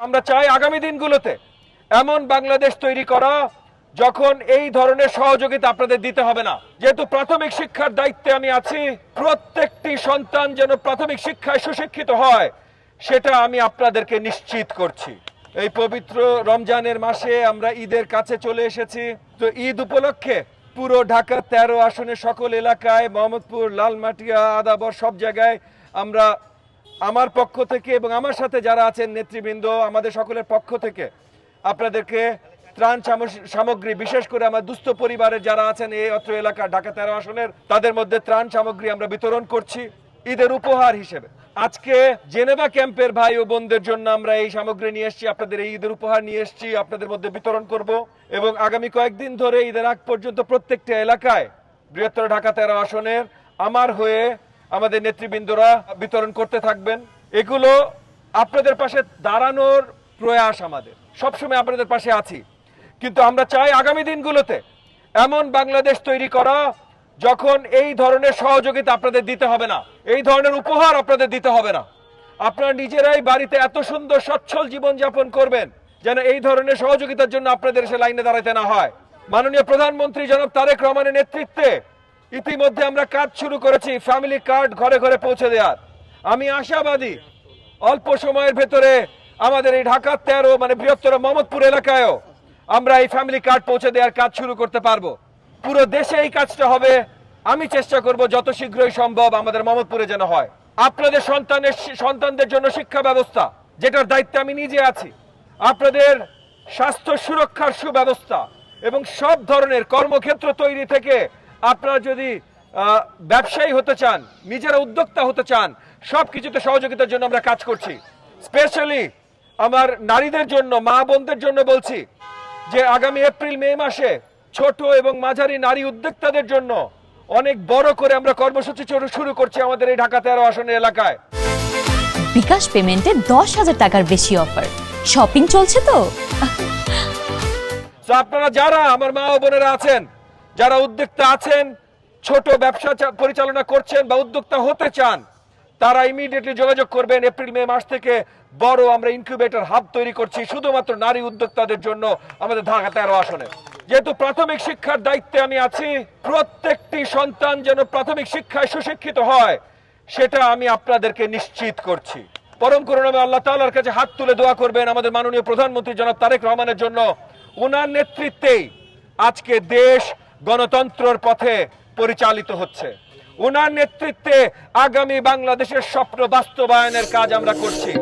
আমরা চাই আগামী দিনগুলোতে এমন বাংলাদেশ তৈরি করা যখন এই ধরনের সহযোগিতা আপনাদের দিতে হবে না। যেহেতু প্রাথমিক শিক্ষার দায়িত্বে আমি আছি, প্রত্যেকটি সন্তান যেন প্রাথমিক শিক্ষায় সুশিক্ষিত হয় সেটা আমি আপনাদেরকে নিশ্চিত করছি। এই পবিত্র রমজানের মাসে আমরা ঈদের কাছে চলে এসেছি। তো ঈদ উপলক্ষে পুরো ঢাকা 13 আসনের সকল এলাকায়, মোহাম্মদপুর, লালমাটিয়া, আদাবর সব জায়গায় আমরা আমার পক্ষ থেকে এবং আমার সাথে যারা আছেন নেতৃবৃন্দ, আমাদের সকলের পক্ষ থেকে আপনাদেরকে ত্রাণ সামগ্রী, বিশেষ করে আমার দুস্থ পরিবারের যারা আছেন এই অত্র এলাকা ঢাকা 13 আসনের, তাদের মধ্যে ত্রাণ সামগ্রী আমরা বিতরণ করছি ঈদের উপহার হিসেবে। আজকে জেনেভা ক্যাম্পের ভাই ও বোনদের জন্য আমরা এই সামগ্রী নিয়ে এসেছি, আপনাদের এই ঈদের উপহার নিয়ে এসেছি, আপনাদের মধ্যে বিতরণ করব এবং আগামী কয়েকদিন ধরে ঈদের আগ পর্যন্ত প্রত্যেকটা এলাকায় বৃহত্তর ঢাকা 13 আসনের আমার হয়ে আমাদের নেতৃবৃন্দরা বিতরণ করতে থাকবেন। এগুলো আপনাদের পাশে দাঁড়ানোর প্রয়াস, আমাদের সবসময় আপনাদের পাশে আছি, কিন্তু আমরা চাই আগামী দিনগুলোতে এমন বাংলাদেশ তৈরি করা যখন এই ধরনের সহযোগিতা আপনাদের দিতে হবে না, এই ধরনের উপহার আপনাদের দিতে হবে না। আপনারা নিজেরাই বাড়িতে এত সুন্দর সচ্ছল জীবনযাপন করবেন যেন এই ধরনের সহযোগিতার জন্য আপনাদের এসে লাইনে দাঁড়াতে না হয়। মাননীয় প্রধানমন্ত্রী জনাব তারেক রহমানের নেতৃত্বে ইতিমধ্যে আমরা কাজ শুরু করেছি ফ্যামিলি কার্ড ঘরে ঘরে পৌঁছে দেওয়ার। আমি আশাবাদী অল্প সময়ের ভেতরে আমাদের এই ঢাকা 13 মানে বৃহত্তর মোহাম্মদপুর এলাকায়ও আমরা এই ফ্যামিলি কার্ড পৌঁছে দেওয়ার কাজ শুরু করতে পারবো। পুরো দেশে এই কাজটা হবে। আমি চেষ্টা করব যত শীঘ্রই সম্ভব আমাদের মোহাম্মদপুরে যেন হয়। আপনাদের সন্তানদের জন্য শিক্ষা ব্যবস্থা, যেটার দায়িত্বে আমি নিজে আছি, আপনাদের স্বাস্থ্য সুরক্ষার সুব্যবস্থা এবং সব ধরনের কর্মক্ষেত্র তৈরি থেকে আপনারা যদি ব্যবসায়ী হতে চান, নিজেরা উদ্যোক্তা হতে চান, সবকিছুতে সহযোগিতার জন্য আমরা কাজ করছি। স্পেশালি আমার নারীদের জন্য, মা বোনদের জন্য বলছি যে আগামী এপ্রিল মে মাসে ছোট এবং মাঝারি নারী উদ্যোক্তাদের জন্য অনেক বড় করে আমরা কর্মসূচি শুরু করছি আমাদের এই ঢাকা 13 আসনের এলাকায়। বিকাশ পেমেন্টে 10,000 টাকার বেশি অফার, শপিং চলছে তো। আপনারা যারা আমার মা ও বোনেরা আছেন, যারা উদ্যোক্তা আছেন, ছোট ব্যবসা পরিচালনা করছেন বা উদ্যোক্তা হতে চান, তারা ইমিডিয়েটলি যোগাযোগ করবেন। এপ্রিল মে মাস থেকে বড় আমরা ইনকিউবেটর হাব তৈরি করছি শুধুমাত্র নারী উদ্যোক্তাদের জন্য আমাদের ঢাকা 13 আসনে। যেহেতু প্রাথমিক শিক্ষার দায়িত্বে আমি আছি, প্রত্যেকটি সন্তান যেন প্রাথমিক শিক্ষায় সুশিক্ষিত হয় সেটা আমি আপনাদেরকে নিশ্চিত করছি। পরম করুণাময় আল্লাহ তাআলার কাছে হাত তুলে দোয়া করবেন আমাদের মাননীয় প্রধানমন্ত্রী জনাব তারেক রহমানের জন্য। ওনার নেতৃত্বেই আজকে দেশ গণতন্ত্রের পথে পরিচালিত হচ্ছে। ওনার নেতৃত্বে আগামী বাংলাদেশের স্বপ্ন বাস্তবায়নের কাজ আমরা করছি।